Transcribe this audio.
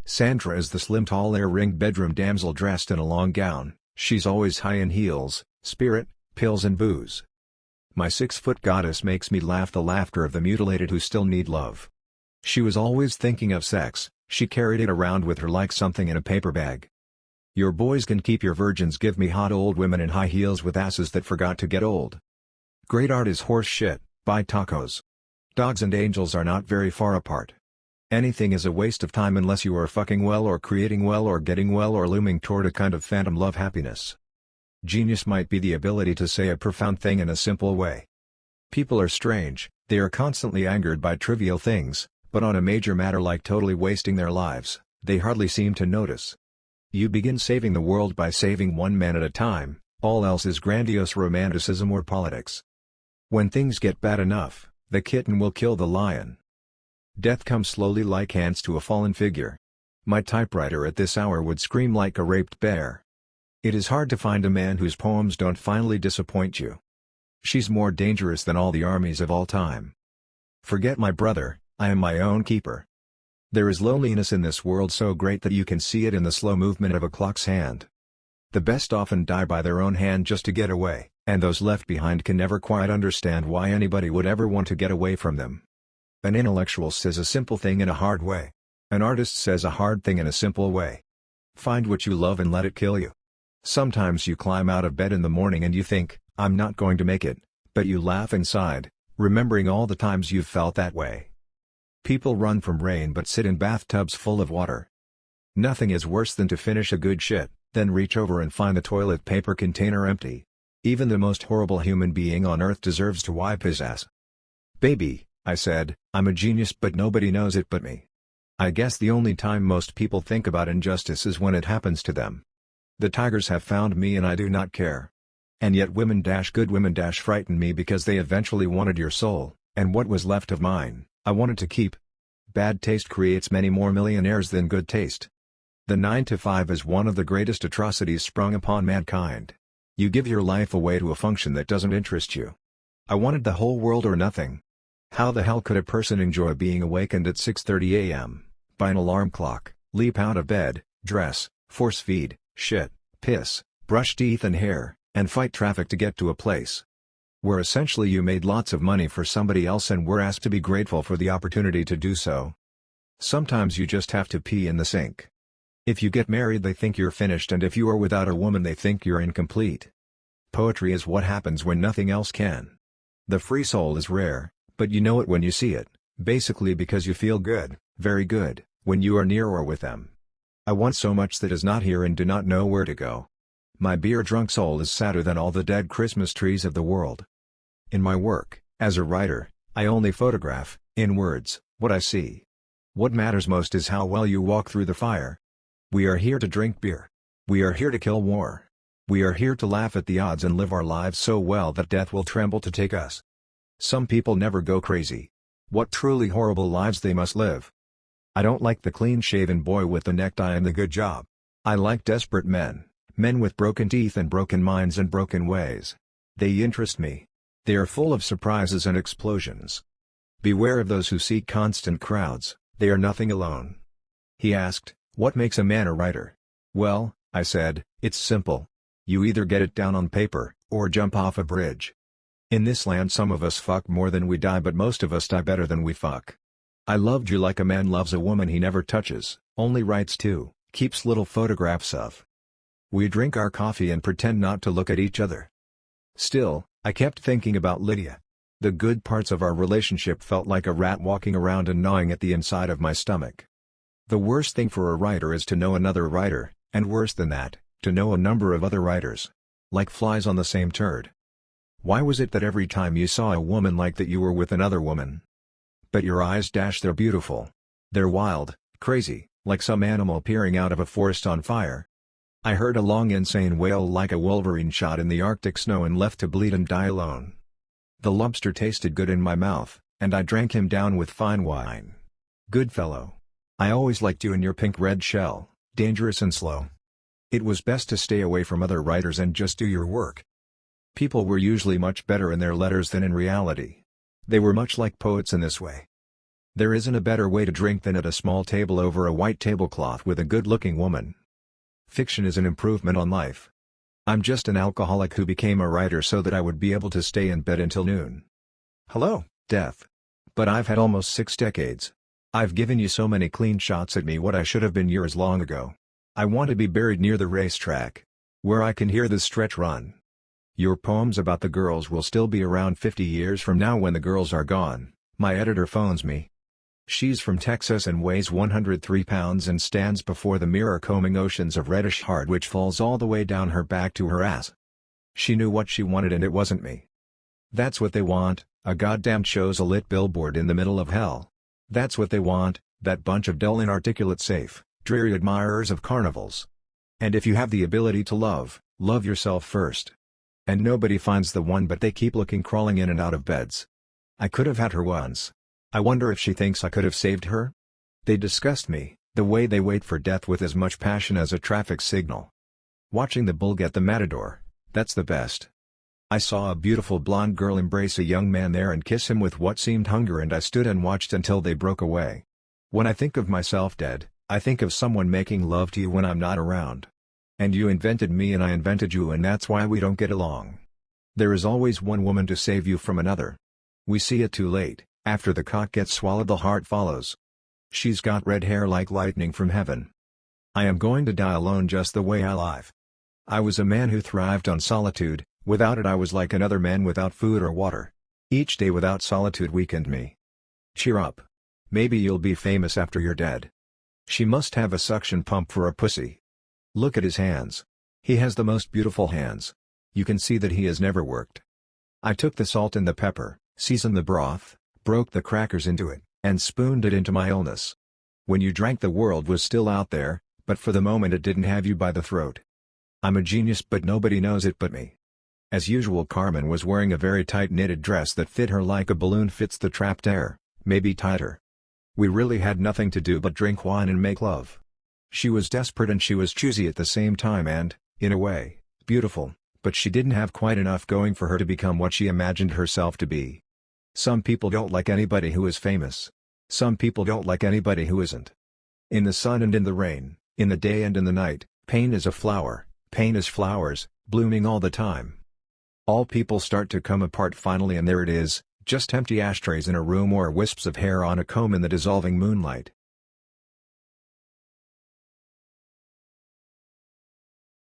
Sandra is the slim tall ear-ringed bedroom damsel dressed in a long gown. She's always high in heels, spirit, pills and booze. My 6-foot goddess makes me laugh, the laughter of the mutilated who still need love. She was always thinking of sex, she carried it around with her like something in a paper bag. Your boys can keep your virgins, give me hot old women in high heels with asses that forgot to get old. Great art is horse shit, buy tacos. Dogs and angels are not very far apart. Anything is a waste of time unless you are fucking well or creating well or getting well or looming toward a kind of phantom love happiness. Genius might be the ability to say a profound thing in a simple way. People are strange, they are constantly angered by trivial things, but on a major matter like totally wasting their lives, they hardly seem to notice. You begin saving the world by saving one man at a time, all else is grandiose romanticism or politics. When things get bad enough, the kitten will kill the lion. Death comes slowly like ants to a fallen figure. My typewriter at this hour would scream like a raped bear. It is hard to find a man whose poems don't finally disappoint you. She's more dangerous than all the armies of all time. Forget my brother, I am my own keeper. There is loneliness in this world so great that you can see it in the slow movement of a clock's hand. The best often die by their own hand just to get away, and those left behind can never quite understand why anybody would ever want to get away from them. An intellectual says a simple thing in a hard way. An artist says a hard thing in a simple way. Find what you love and let it kill you. Sometimes you climb out of bed in the morning and you think, I'm not going to make it, but you laugh inside, remembering all the times you've felt that way. People run from rain but sit in bathtubs full of water. Nothing is worse than to finish a good shit, then reach over and find the toilet paper container empty. Even the most horrible human being on earth deserves to wipe his ass. Baby, I said, I'm a genius but nobody knows it but me. I guess the only time most people think about injustice is when it happens to them. The tigers have found me and I do not care. And yet women-good women frighten me because they eventually wanted your soul, and what was left of mine, I wanted to keep. Bad taste creates many more millionaires than good taste. The 9-to-5 is one of the greatest atrocities sprung upon mankind. You give your life away to a function that doesn't interest you. I wanted the whole world or nothing. How the hell could a person enjoy being awakened at 6:30 a.m., by an alarm clock, leap out of bed, dress, force feed, shit, piss, brush teeth and hair, and fight traffic to get to a place where essentially you made lots of money for somebody else and were asked to be grateful for the opportunity to do so? Sometimes you just have to pee in the sink. If you get married they think you're finished, and if you are without a woman they think you're incomplete. Poetry is what happens when nothing else can. The free soul is rare, but you know it when you see it, basically because you feel good, very good, when you are near or with them. I want so much that is not here and do not know where to go. My beer-drunk soul is sadder than all the dead Christmas trees of the world. In my work, as a writer, I only photograph, in words, what I see. What matters most is how well you walk through the fire. We are here to drink beer. We are here to kill war. We are here to laugh at the odds and live our lives so well that death will tremble to take us. Some people never go crazy. What truly horrible lives they must live. I don't like the clean-shaven boy with the necktie and the good job. I like desperate men, men with broken teeth and broken minds and broken ways. They interest me. They are full of surprises and explosions. Beware of those who seek constant crowds, they are nothing alone. He asked, what makes a man a writer? Well, I said, it's simple. You either get it down on paper, or jump off a bridge. In this land some of us fuck more than we die, but most of us die better than we fuck. I loved you like a man loves a woman he never touches, only writes to, keeps little photographs of. We drink our coffee and pretend not to look at each other. Still, I kept thinking about Lydia. The good parts of our relationship felt like a rat walking around and gnawing at the inside of my stomach. The worst thing for a writer is to know another writer, and worse than that, to know a number of other writers. Like flies on the same turd. Why was it that every time you saw a woman like that you were with another woman? But your eyes, they're beautiful. They're wild, crazy, like some animal peering out of a forest on fire. I heard a long insane wail like a wolverine shot in the Arctic snow and left to bleed and die alone. The lobster tasted good in my mouth, and I drank him down with fine wine. Good fellow. I always liked you in your pink-red shell, dangerous and slow. It was best to stay away from other writers and just do your work. People were usually much better in their letters than in reality. They were much like poets in this way. There isn't a better way to drink than at a small table over a white tablecloth with a good-looking woman. Fiction is an improvement on life. I'm just an alcoholic who became a writer so that I would be able to stay in bed until noon. Hello, death. But I've had almost 6 decades. I've given you so many clean shots at me what I should have been years long ago. I want to be buried near the racetrack, where I can hear the stretch run. Your poems about the girls will still be around 50 years from now when the girls are gone. My editor phones me. She's from Texas and weighs 103 pounds and stands before the mirror combing oceans of reddish hard which falls all the way down her back to her ass. She knew what she wanted and it wasn't me. That's what they want, a goddamn chose a lit billboard in the middle of hell. That's what they want, that bunch of dull inarticulate safe, dreary admirers of carnivals. And if you have the ability to love, love yourself first. And nobody finds the one but they keep looking crawling in and out of beds. I could have had her once. I wonder if she thinks I could have saved her? They disgust me, the way they wait for death with as much passion as a traffic signal. Watching the bull get the matador, that's the best. I saw a beautiful blonde girl embrace a young man there and kiss him with what seemed hunger and I stood and watched until they broke away. When I think of myself dead, I think of someone making love to you when I'm not around. And you invented me and I invented you and that's why we don't get along. There is always one woman to save you from another. We see it too late. After the cock gets swallowed the heart follows. She's got red hair like lightning from heaven. I am going to die alone just the way I live. I was a man who thrived on solitude, without it I was like another man without food or water. Each day without solitude weakened me. Cheer up. Maybe you'll be famous after you're dead. She must have a suction pump for a pussy. Look at his hands. He has the most beautiful hands. You can see that he has never worked. I took the salt and the pepper, seasoned the broth, broke the crackers into it, and spooned it into my illness. When you drank the world was still out there, but for the moment it didn't have you by the throat. I'm a genius but nobody knows it but me. As usual Carmen was wearing a very tight knitted dress that fit her like a balloon fits the trapped air, maybe tighter. We really had nothing to do but drink wine and make love. She was desperate and she was choosy at the same time and, in a way, beautiful, but she didn't have quite enough going for her to become what she imagined herself to be. Some people don't like anybody who is famous. Some people don't like anybody who isn't. In the sun and in the rain, in the day and in the night, pain is a flower, pain is flowers, blooming all the time. All people start to come apart finally and there it is, just empty ashtrays in a room or wisps of hair on a comb in the dissolving moonlight.